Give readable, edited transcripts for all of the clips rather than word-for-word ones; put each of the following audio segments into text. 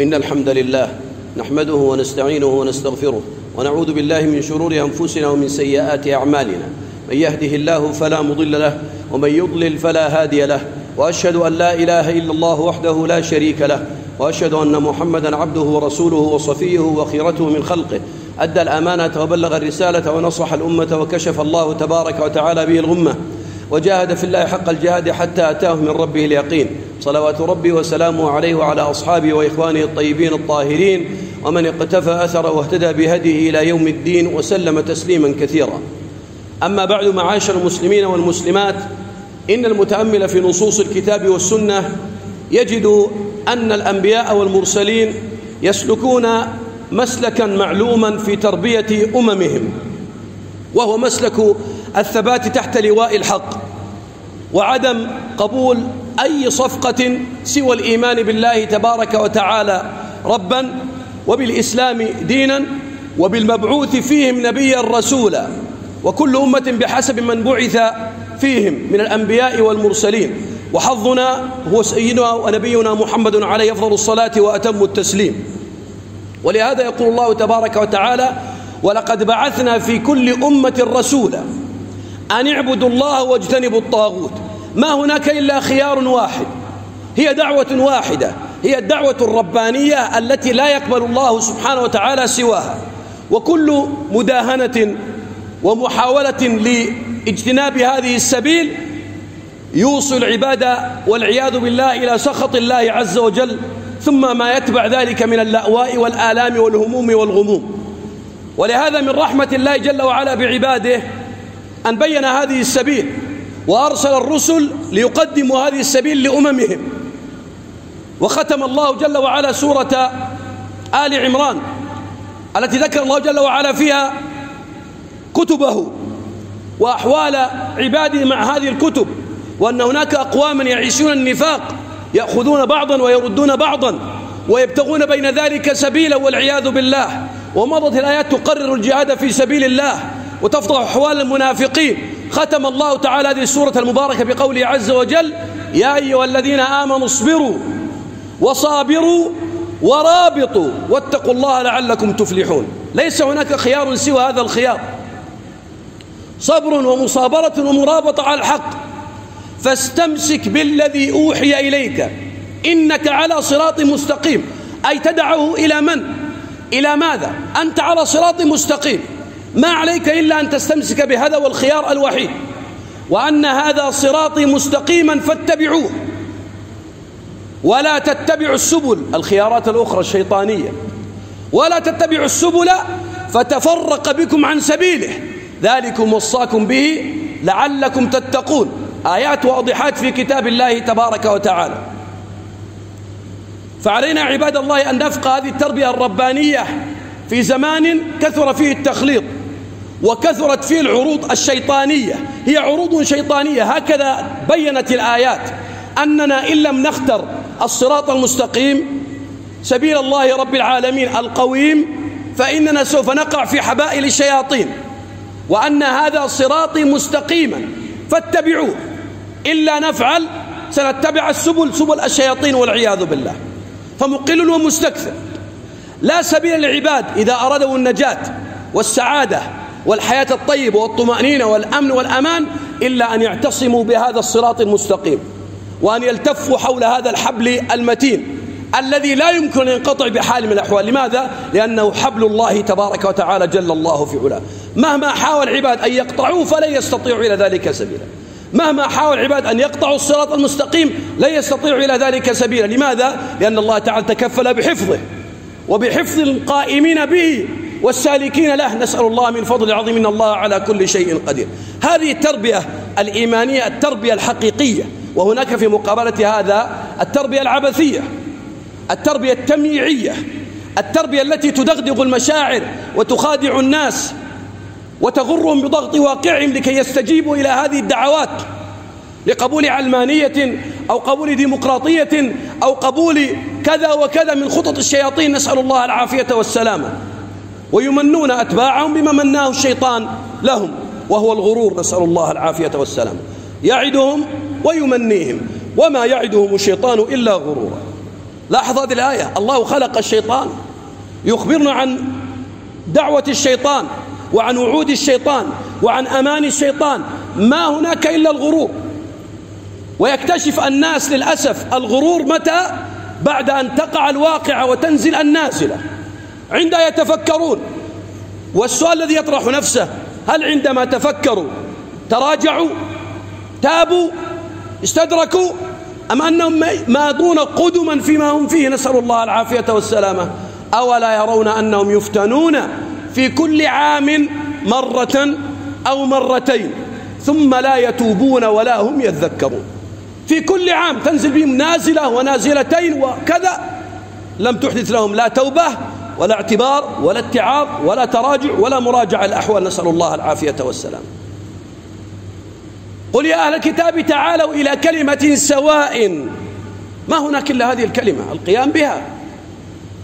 إن الحمد لله نحمده ونستعينه ونستغفره ونعوذ بالله من شرور أنفسنا ومن سيئات أعمالنا. من يهده الله فلا مضل له ومن يضلل فلا هادي له، وأشهد أن لا إله إلا الله وحده لا شريك له، وأشهد أن محمدا عبده ورسوله وصفيه وخيرته من خلقه، أدى الأمانة وبلغ الرسالة ونصح الأمة وكشف الله تبارك وتعالى به الغمة، وجاهد في الله حق الجهاد حتى أتاه من ربه اليقين. صلوات ربي وسلامه عليه وعلى أصحابه وإخوانه الطيبين الطاهرين ومن اقتفى أثره واهتدى بهديه إلى يوم الدين وسلم تسليما كثيرا. أما بعد، معاشر المسلمين والمسلمات، إن المتأمل في نصوص الكتاب والسنة يجد أن الأنبياء والمرسلين يسلكون مسلكا معلوما في تربية أممهم، وهو مسلك الثبات تحت لواء الحق، وعدم قبول أي صفقة سوى الإيمان بالله تبارك وتعالى ربا، وبالإسلام دينا، وبالمبعوث فيهم نبيا رسولا، وكل أمة بحسب من بعث فيهم من الأنبياء والمرسلين. وحظنا هو سيدنا ونبينا محمد عليه أفضل الصلاة وأتم التسليم. ولهذا يقول الله تبارك وتعالى: ولقد بعثنا في كل أمة رسولا أن اعبدوا الله واجتنبوا الطاغوت. ما هناك إلا خيار واحد، هي دعوة واحدة، هي الدعوة الربانية التي لا يقبل الله سبحانه وتعالى سواها. وكل مداهنة ومحاولة لاجتناب هذه السبيل يوصل العباد والعياذ بالله إلى سخط الله عز وجل، ثم ما يتبع ذلك من اللأواء والآلام والهموم والغموم. ولهذا من رحمة الله جل وعلا بعباده أن بين هذه السبيل، وأرسل الرسل ليقدموا هذه السبيل لأممهم. وختم الله جل وعلا سورة آل عمران التي ذكر الله جل وعلا فيها كتبه وأحوال عباده مع هذه الكتب، وأن هناك أقواما يعيشون النفاق، يأخذون بعضا ويردون بعضا ويبتغون بين ذلك سبيلا والعياذ بالله. ومضت الآيات تقرر الجهاد في سبيل الله وتفضح أحوال المنافقين. ختم الله تعالى هذه السورة المباركة بقوله عز وجل: يا أيها الذين آمنوا اصبروا وصابروا ورابطوا واتقوا الله لعلكم تفلحون. ليس هناك خيار سوى هذا الخيار، صبر ومصابرة ومرابطة على الحق. فاستمسك بالذي أوحي إليك إنك على صراط مستقيم، أي تدعه إلى من؟ إلى ماذا؟ أنت على صراط مستقيم، ما عليك إلا أن تستمسك بهذا والخيار الوحيد، وأن هذا صراطي مستقيما فاتبعوه ولا تتبعوا السبل، الخيارات الأخرى الشيطانية، ولا تتبعوا السبل فتفرق بكم عن سبيله، ذلكم وصاكم به لعلكم تتقون. آيات واضحات في كتاب الله تبارك وتعالى. فعلينا عباد الله أن نفقه هذه التربية الربانية في زمان كثر فيه التخليط وكثرت فيه العروض الشيطانية. هي عروض شيطانية، هكذا بينت الآيات، أننا إن لم نختر الصراط المستقيم سبيل الله رب العالمين القويم فإننا سوف نقع في حبائل الشياطين، وأن هذا صراطي مستقيما فاتبعوه، إلا نفعل سنتبع السبل، سبل الشياطين والعياذ بالله. فمقل ومستكثر. لا سبيل للعباد إذا أرادوا النجاة والسعادة والحياة الطيبة والطمأنينة والأمن والأمان إلا أن يعتصموا بهذا الصراط المستقيم، وأن يلتفوا حول هذا الحبل المتين الذي لا يمكن أن ينقطع بحال من الأحوال. لماذا؟ لأنه حبل الله تبارك وتعالى جل الله في علاه. مهما حاول العباد أن يقطعوه فلن يستطيعوا إلى ذلك سبيلا. مهما حاول العباد أن يقطعوا الصراط المستقيم لن يستطيعوا إلى ذلك سبيلا. لماذا؟ لأن الله تعالى تكفل بحفظه وبحفظ القائمين به والسالكين له. نسأل الله من فضل العظيم إن الله على كل شيء قدير. هذه التربية الإيمانية، التربية الحقيقية. وهناك في مقابلة هذا التربية العبثية، التربية التمييعية، التربية التي تدغدغ المشاعر وتخادع الناس وتغرهم بضغط واقعهم لكي يستجيبوا إلى هذه الدعوات لقبول علمانية أو قبول ديمقراطية أو قبول كذا وكذا من خطط الشياطين، نسأل الله العافية والسلامة. ويمنون أتباعهم بما مناه الشيطان لهم وهو الغرور، نسأل الله العافية والسلامة. يعدهم ويمنيهم وما يعدهم الشيطان إلا غرورا. لاحظ هذه الآية، الله خلق الشيطان يخبرنا عن دعوة الشيطان وعن وعود الشيطان وعن أمان الشيطان، ما هناك إلا الغرور. ويكتشف الناس للأسف الغرور متى؟ بعد أن تقع الواقعة وتنزل النازلة، عندما يتفكرون. والسؤال الذي يطرح نفسه: هل عندما تفكروا تراجعوا، تابوا، استدركوا، أم أنهم ماضون قدما فيما هم فيه؟ نسأل الله العافية والسلامة. أولا يرون أنهم يفتنون في كل عام مرة أو مرتين ثم لا يتوبون ولا هم يذكرون؟ في كل عام تنزل بهم نازلة ونازلتين وكذا، لم تحدث لهم لا توبة ولا اعتبار ولا اتعاظ ولا تراجع ولا مراجعة الأحوال، نسأل الله العافية والسلام. قل يا أهل الكتاب تعالوا إلى كلمة سواء، ما هناك إلا هذه الكلمة، القيام بها،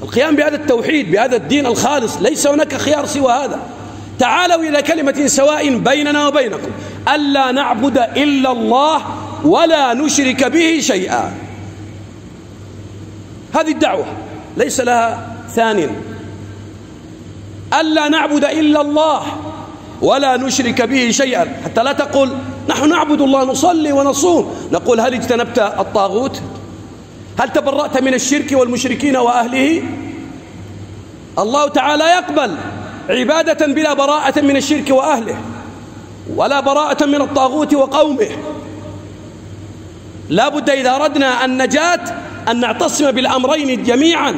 القيام بهذا التوحيد، بهذا الدين الخالص، ليس هناك خيار سوى هذا. تعالوا إلى كلمة سواء بيننا وبينكم ألا نعبد إلا الله ولا نشرك به شيئا. هذه الدعوة ليس لها ثانٍ، ألا نعبد إلا الله ولا نشرك به شيئا. حتى لا تقول نحن نعبد الله، نصلي ونصوم، نقول هل اجتنبت الطاغوت؟ هل تبرأت من الشرك والمشركين وأهله؟ الله تعالى يقبل عبادة بلا براءة من الشرك وأهله ولا براءة من الطاغوت وقومه. لا بد إذا أردنا النجاة أن نعتصم بالأمرين جميعا،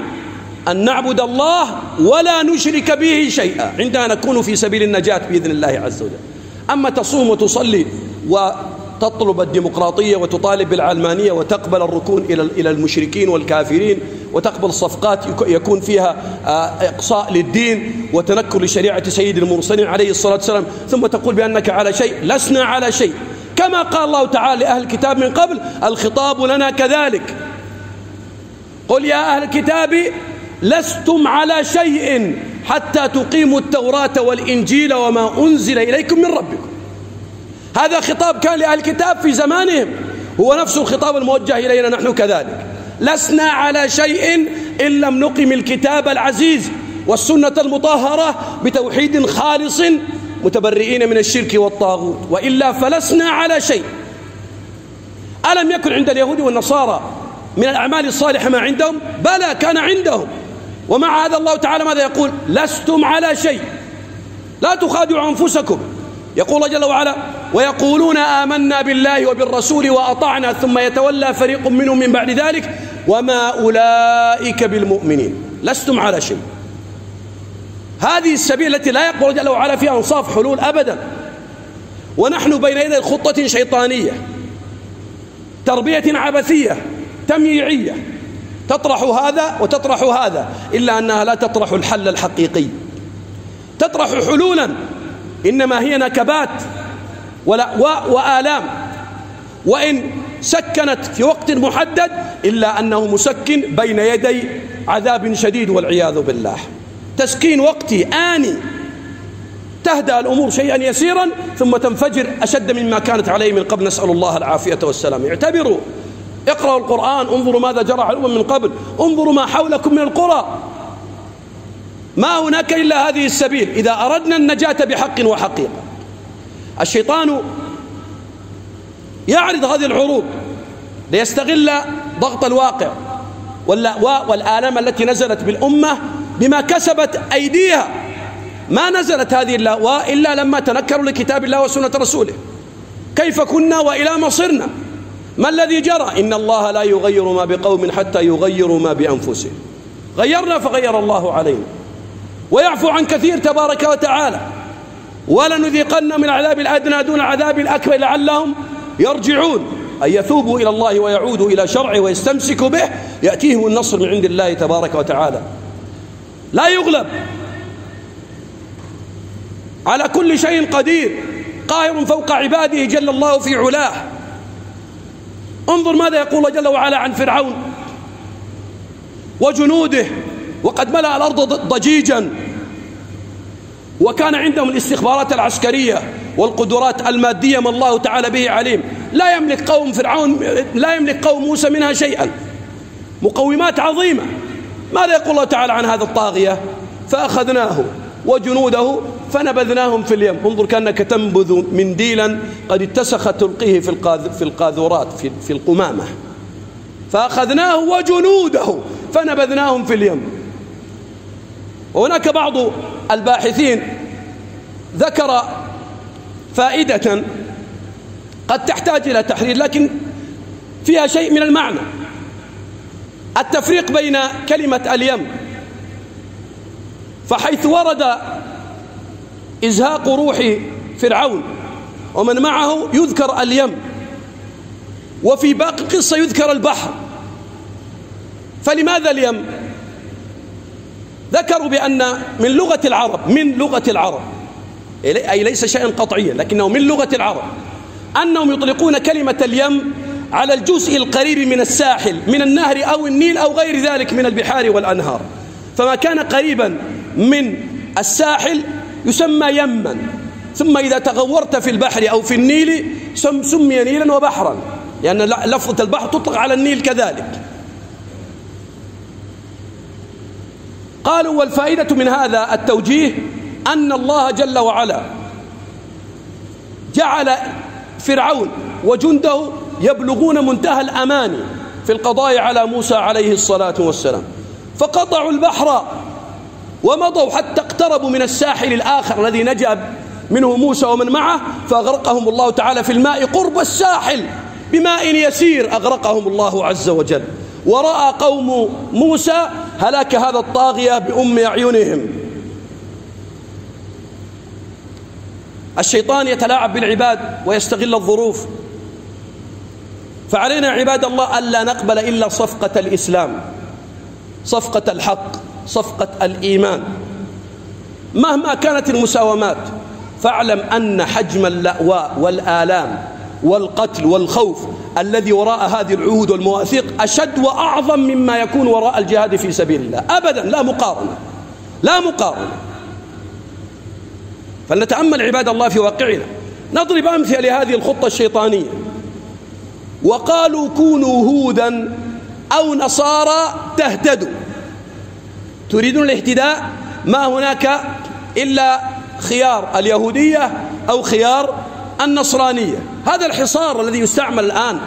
أن نعبد الله ولا نشرك به شيئا، عندما نكون في سبيل النجاة بإذن الله عز وجل. أما تصوم وتصلي وتطلب الديمقراطية وتطالب بالعلمانية وتقبل الركون إلى المشركين والكافرين وتقبل صفقات يكون فيها إقصاء للدين وتنكر لشريعة سيد المرسلين عليه الصلاة والسلام، ثم تقول بأنك على شيء، لسنا على شيء. كما قال الله تعالى لأهل الكتاب من قبل: الخطاب لنا كذلك. قل يا أهل الكتاب لستم على شيء حتى تقيموا التوراة والإنجيل وما أنزل إليكم من ربكم. هذا خطاب كان لأهل الكتاب في زمانهم، هو نفس الخطاب الموجه إلينا نحن كذلك. لسنا على شيء إن لم نقم الكتاب العزيز والسنة المطهرة بتوحيد خالص متبرئين من الشرك والطاغوت، وإلا فلسنا على شيء. ألم يكن عند اليهود والنصارى من الأعمال الصالحة ما عندهم؟ بلى، كان عندهم. ومع هذا الله تعالى ماذا يقول؟ لستم على شيء، لا تخادعوا أنفسكم. يقول الله جل وعلا: ويقولون آمنا بالله وبالرسول وأطعنا ثم يتولى فريق منهم من بعد ذلك وما أولئك بالمؤمنين. لستم على شيء. هذه السبيل التي لا يقبل جل وعلا فيها أنصاف حلول أبدا. ونحن بين يدي خطة شيطانية، تربية عبثية تمييعية، تطرح هذا وتطرح هذا، إلا أنها لا تطرح الحل الحقيقي. تطرح حلولا إنما هي نكبات وآلام، وإن سكنت في وقت محدد إلا أنه مسكن بين يدي عذاب شديد والعياذ بالله. تسكين وقتي آني، تهدأ الأمور شيئا يسيرا ثم تنفجر أشد مما كانت عليه من قبل، نسأل الله العافية والسلام. اعتبروا، اقرأوا القرآن، انظروا ماذا جرى على الأمم من قبل، انظروا ما حولكم من القرى. ما هناك إلا هذه السبيل إذا أردنا النجاة بحق وحقيقة. الشيطان يعرض هذه العروض ليستغل ضغط الواقع والآلام التي نزلت بالأمة بما كسبت أيديها. ما نزلت هذه إلا لما تنكروا لكتاب الله وسنة رسوله. كيف كنا وإلى ما صرنا؟ ما الذي جرى؟ إن الله لا يغير ما بقوم حتى يغيروا ما بأنفسهم. غيرنا فغير الله علينا، ويعفو عن كثير تبارك وتعالى. ولنذيقن من العذاب الأدنى دون العذاب الأكبر لعلهم يرجعون، أن يثوبوا إلى الله ويعودوا إلى شرعه ويستمسكوا به، يأتيهم النصر من عند الله تبارك وتعالى. لا يغلب، على كل شيء قدير، قاهر فوق عباده جل الله في علاه. انظر ماذا يقول الله جل وعلا عن فرعون وجنوده، وقد ملأ الأرض ضجيجا، وكان عندهم الاستخبارات العسكرية والقدرات المادية ما الله تعالى به عليم. لا يملك قوم فرعون، لا يملك قوم موسى منها شيئا. مقومات عظيمة. ماذا يقول الله تعالى عن هذا الطاغية؟ فأخذناه وجنوده فنبذناهم في اليم. انظر كأنك تنبذ منديلا قد اتسخ تلقيه في القاذورات في القمامة. فأخذناه وجنوده فنبذناهم في اليم. وهناك بعض الباحثين ذكر فائدة قد تحتاج إلى تحرير لكن فيها شيء من المعنى، التفريق بين كلمة اليم، فحيث ورد إزهاق روح فرعون ومن معه يذكر اليم، وفي باقي القصة يذكر البحر. فلماذا اليم؟ ذكروا بأن من لغة العرب أي ليس شيئا قطعيا لكنه من لغة العرب أنهم يطلقون كلمة اليم على الجزء القريب من الساحل من النهر أو النيل أو غير ذلك من البحار والأنهار، فما كان قريبا من الساحل يسمى يما، ثم إذا تغورت في البحر أو في النيل سمي نيلا وبحرا، لأن لفظة البحر تطلق على النيل كذلك. قالوا والفائدة من هذا التوجيه أن الله جل وعلا جعل فرعون وجنده يبلغون منتهى الأمان في القضاء على موسى عليه الصلاة والسلام، فقطعوا البحر ومضوا حتى اقتربوا من الساحل الآخر الذي نجا منه موسى ومن معه، فأغرقهم الله تعالى في الماء قرب الساحل بماء يسير، أغرقهم الله عز وجل. ورأى قوم موسى هلاك هذا الطاغية بأم أعينهم. الشيطان يتلاعب بالعباد ويستغل الظروف، فعلينا عباد الله ألا نقبل إلا صفقة الإسلام، صفقة الحق، صفقة الإيمان. مهما كانت المساومات فاعلم أن حجم اللأواء والآلام والقتل والخوف الذي وراء هذه العهود والمواثيق أشد وأعظم مما يكون وراء الجهاد في سبيل الله، أبدا لا مقارنة، لا مقارنة. فلنتأمل عباد الله في واقعنا، نضرب أمثلة لهذه الخطة الشيطانية. وقالوا كونوا هودا أو نصارى تهتدوا. تريدون الاهتداء؟ ما هناك إلا خيار اليهودية أو خيار النصرانية. هذا الحصار الذي يستعمل الآن،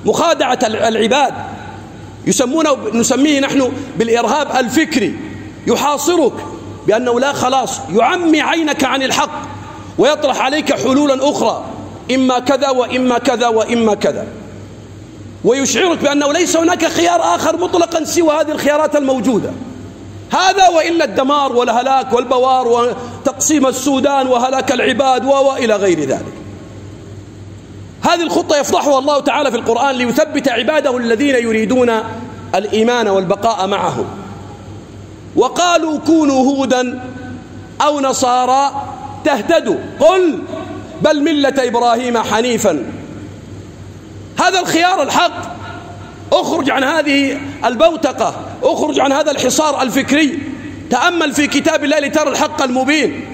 مخادعة العباد، نسميه نحن بالإرهاب الفكري، يحاصرك بأنه لا خلاص، يعمي عينك عن الحق ويطرح عليك حلولا أخرى، إما كذا وإما كذا وإما كذا، ويشعرك بأنه ليس هناك خيار آخر مطلقا سوى هذه الخيارات الموجودة. هذا وإلا الدمار والهلاك والبوار وتقسيم السودان وهلاك العباد وإلى غير ذلك. هذه الخطة يفضحها الله تعالى في القرآن ليثبت عباده الذين يريدون الإيمان والبقاء معه. وقالوا كونوا هودا أو نصارى تهتدوا، قل بل ملة إبراهيم حنيفا. هذا الخيار الحق. اخرج عن هذه البوتقة، اخرج عن هذا الحصار الفكري، تأمل في كتاب الله لترى الحق المبين.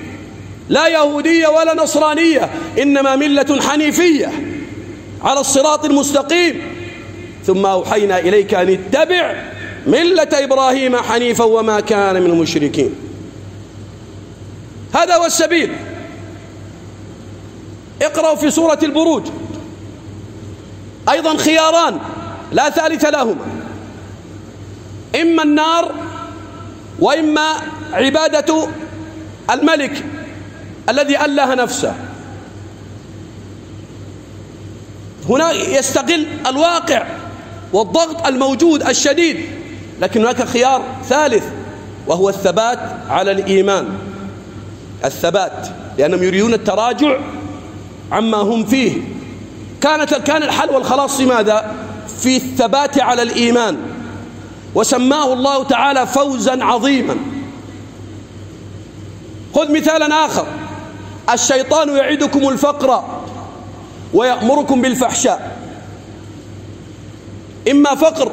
لا يهودية ولا نصرانية، إنما ملة حنيفية على الصراط المستقيم. ثم أوحينا إليك أن اتبع ملة إبراهيم حنيفا وما كان من المشركين. هذا هو السبيل. اقرأوا في سورة البروج أيضا خياران لا ثالث لهما، إما النار وإما عبادة الملك الذي أله نفسه. هنا يستغل الواقع والضغط الموجود الشديد، لكن هناك خيار ثالث وهو الثبات على الإيمان، الثبات، لأنهم يريدون التراجع عما هم فيه. كان الحل والخلاص ماذا؟ في الثبات على الإيمان، وسماه الله تعالى فوزا عظيما. خذ مثالا آخر، الشيطان يعدكم الفقر ويأمركم بالفحشاء، إما فقر،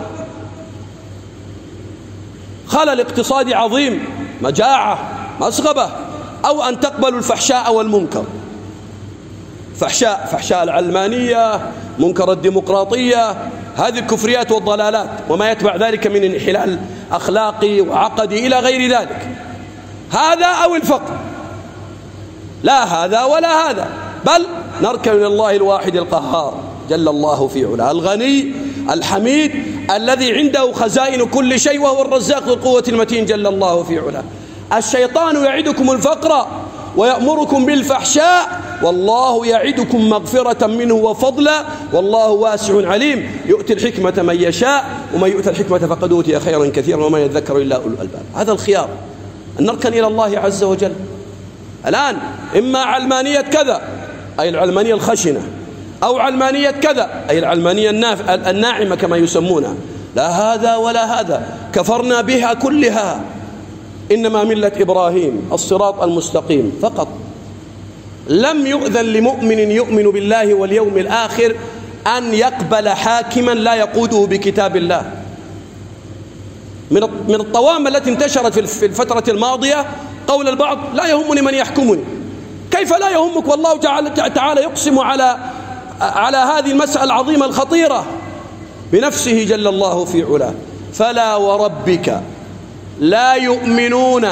خلل اقتصادي عظيم، مجاعة، مسغبة، أو أن تقبلوا الفحشاء والمنكر. فحشاء العلمانية، منكر الديمقراطية، هذه الكفريات والضلالات وما يتبع ذلك من انحلال أخلاقي وعقدي إلى غير ذلك، هذا أو الفقر، لا هذا ولا هذا، بل نركن إلى الله الواحد القهار جل الله في علاه، الغني الحميد الذي عنده خزائن كل شيء، وهو الرزاق ذو القوة المتين جل الله في علاه. الشيطان يعدكم الفقر ويأمركم بالفحشاء، والله يعدكم مغفرة منه وفضلا، والله واسع عليم، يؤتي الحكمة من يشاء، ومن يؤتى الحكمة فقد أوتي خيرا كثيرا وما يذكر إلا أولو الألباب. هذا الخيار، أن نركن إلى الله عز وجل. الآن إما علمانية كذا أي العلمانية الخشنة، أو علمانية كذا أي العلمانية الناعمة كما يسمونها، لا هذا ولا هذا، كفرنا بها كلها، إنما ملة إبراهيم الصراط المستقيم فقط. لم يؤذن لمؤمن يؤمن بالله واليوم الآخر أن يقبل حاكما لا يقوده بكتاب الله. من الطوامة التي انتشرت في الفترة الماضية قول البعض: لا يهمني من يحكمني. كيف لا يهمك والله تعالى يقسم على هذه المسألة العظيمة الخطيرة بنفسه جل الله في علاه: فلا وربك لا يؤمنون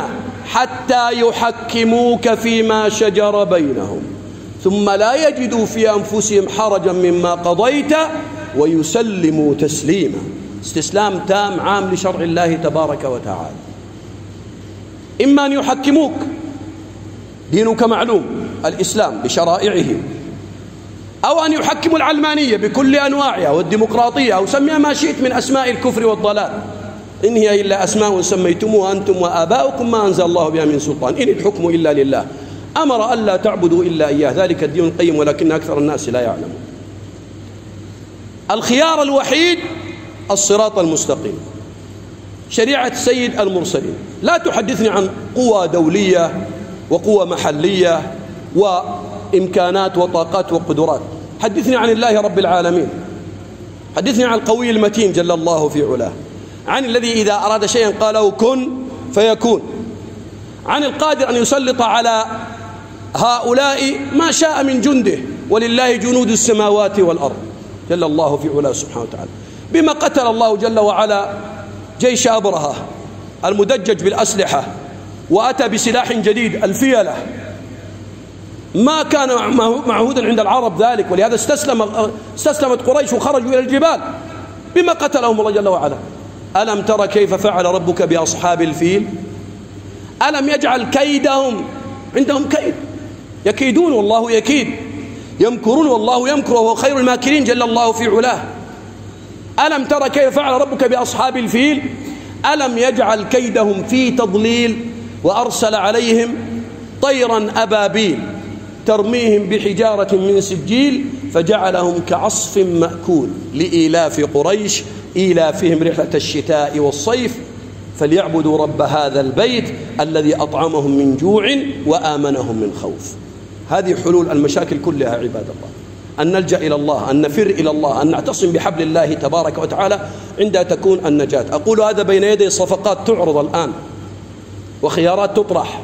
حتى يحكموك فيما شجر بينهم ثم لا يجدوا في أنفسهم حرجا مما قضيت ويسلموا تسليما. استسلام تام عام لشرع الله تبارك وتعالى. إما أن يحكموك، دينك معلوم الإسلام بشرائعه، أو أن يحكموا العلمانية بكل أنواعها والديمقراطية، أو سميها ما شئت من أسماء الكفر والضلال، إن هي إلا أسماء سميتموها أنتم وآباؤكم ما أنزل الله بها من سلطان، إن الحكم إلا لله أمر ألا تعبدوا إلا إياه، ذلك الدين القيم ولكن أكثر الناس لا يعلمون. الخيار الوحيد الصراط المستقيم، شريعة سيد المرسلين. لا تحدثني عن قوى دولية وقوى محلية وإمكانات وطاقات وقدرات، حدثني عن الله رب العالمين، حدثني عن القوي المتين جل الله في علاه، عن الذي إذا أراد شيئا قاله كن فيكون، عن القادر أن يسلط على هؤلاء ما شاء من جنده، ولله جنود السماوات والأرض جل الله في علاه سبحانه وتعالى. بما قتل الله جل وعلا جيش أبرهة المدجج بالأسلحة، وأتى بسلاح جديد الفيلة، ما كان معهودا عند العرب ذلك، ولهذا استسلمت قريش وخرجوا إلى الجبال. بما قتلهم الله جل وعلا؟ ألم تر كيف فعل ربك بأصحاب الفيل؟ ألم يجعل كيدهم، عندهم كيد يكيدون والله يكيد، يمكرون والله يمكر وهو خير الماكرين جل الله في علاه. ألم تر كيف فعل ربك بأصحاب الفيل؟ ألم يجعل كيدهم في تضليل وأرسل عليهم طيرا أبابيل ترميهم بحجارة من سجيل فجعلهم كعصف مأكول لإيلاف قريش إيلافهم رحلة الشتاء والصيف فليعبدوا رب هذا البيت الذي أطعمهم من جوع وآمنهم من خوف. هذه حلول المشاكل كلها عباد الله، أن نلجأ إلى الله، أن نفر إلى الله، أن نعتصم بحبل الله تبارك وتعالى عندها تكون النجاة. أقول هذا بين يدي صفقات تعرض الآن، وخيارات تطرح،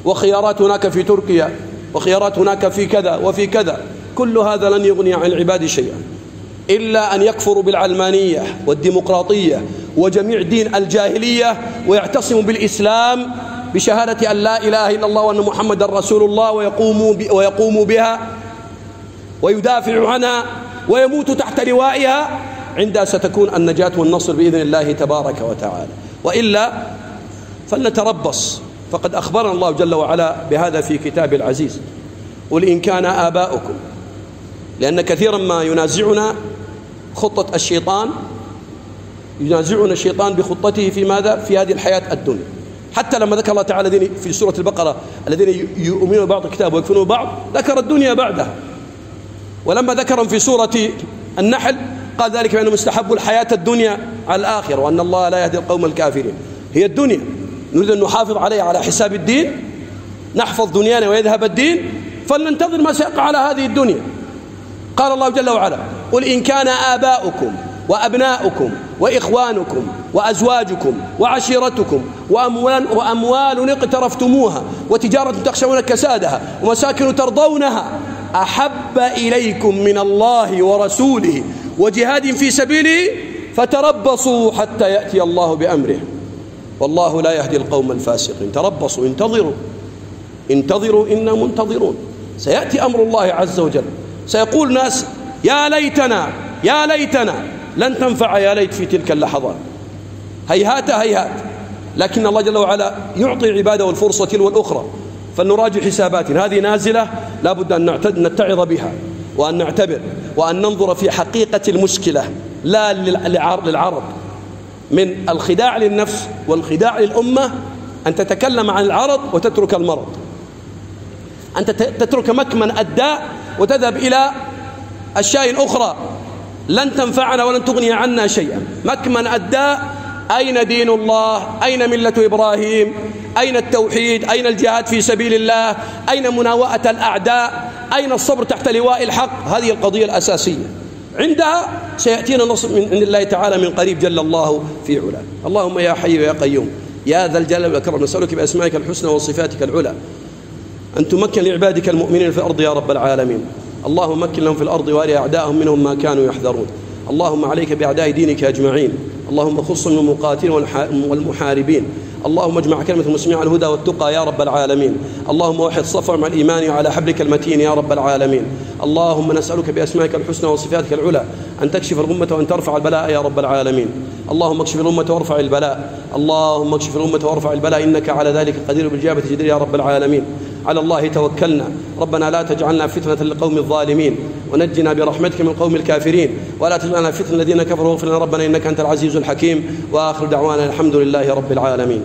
وخيارات هناك في تركيا، وخيارات هناك في كذا وفي كذا، كل هذا لن يغني عن العباد شيئا إلا أن يكفروا بالعلمانية والديمقراطية وجميع دين الجاهلية، ويعتصموا بالإسلام بشهادة أن لا إله إلا الله وأن محمد رسول الله، ويقوموا بها ويدافعوا عنها ويموتوا تحت لوائها، عندها ستكون النجاة والنصر بإذن الله تبارك وتعالى. وإلا فلنتربص، فقد أخبرنا الله جل وعلا بهذا في كتاب العزيز: قل إن كان آباؤكم، لأن كثيرا ما ينازعنا خطة الشيطان، ينازعنا الشيطان بخطته في ماذا؟ في هذه الحياة الدنيا. حتى لما ذكر الله تعالى في سورة البقرة الذين يؤمنون ببعض الكتاب ويكفرون ببعض، ذكر الدنيا بعدها. ولما ذكرهم في سورة النحل قال ذلك بأنهم استحبوا الحياة الدنيا على الآخرة وأن الله لا يهدي القوم الكافرين. هي الدنيا نريد أن نحافظ عليها على حساب الدين، نحفظ دنيانا ويذهب الدين، فلننتظر ما سيقع على هذه الدنيا. قال الله جل وعلا: قل إن كان آباؤكم وأبناؤكم وإخوانكم وأزواجكم وعشيرتكم وأموال اقترفتموها وتجارة تخشون كسادها ومساكن ترضونها أحب إليكم من الله ورسوله وجهاد في سبيله فتربصوا حتى يأتي الله بأمره والله لا يهدي القوم الفاسقين. تربصوا، انتظروا إنا منتظرون. سيأتي أمر الله عز وجل، سيقول ناس يا ليتنا لن تنفع يا ليت في تلك اللحظات، هيهات هيهات، لكن الله جل وعلا يعطي عباده الفرصة تلو الأخرى. فلنراجع حساباتنا، هذه نازلة لا بد أن نتعظ بها وأن نعتبر وأن ننظر في حقيقة المشكلة لا للعرض. من الخداع للنفس والخداع للأمة أن تتكلم عن العرض وتترك المرض، أن تترك مكمن الداء وتذهب إلى أشياء أخرى لن تنفعنا ولن تغني عنا شيئا. مكمن الداء، أين دين الله؟ أين ملة إبراهيم؟ أين التوحيد؟ أين الجهاد في سبيل الله؟ أين مناوئة الأعداء؟ أين الصبر تحت لواء الحق؟ هذه القضية الأساسية، عندها سيأتينا نصر من عند الله تعالى من قريب جل الله في علاه. اللهم يا حي يا قيوم يا ذا الجلال والإكرام، نسألك بأسمائك الحسنى وصفاتك العلى أن تمكن لعبادك المؤمنين في الأرض يا رب العالمين. اللهم مكن لهم في الأرض واري أعداءهم منهم ما كانوا يحذرون. اللهم عليك بأعداء دينك أجمعين، اللهم خصهم من المقاتلين والمحاربين. اللهم اجمع كلمة المسلمين على الهدى والتقى يا رب العالمين. اللهم وحد صفهم مع الإيمان وعلى حبلك المتين يا رب العالمين. اللهم نسألك بأسمائك الحسنى وصفاتك العلى أن تكشف الغمة وأن ترفع البلاء يا رب العالمين. اللهم اكشف الغمة وارفع البلاء، اللهم اكشف الغمة وارفع البلاء، إنك على ذلك قدير بالإجابة جدير يا رب العالمين. على الله توكلنا، ربنا لا تجعلنا فتنة للقوم الظالمين ونجنا برحمتك من القوم الكافرين، ولا تجعلنا فتنة الذين كفروا، واغفر لنا ربنا إنك أنت العزيز الحكيم. وآخر دعوانا الحمد لله رب العالمين.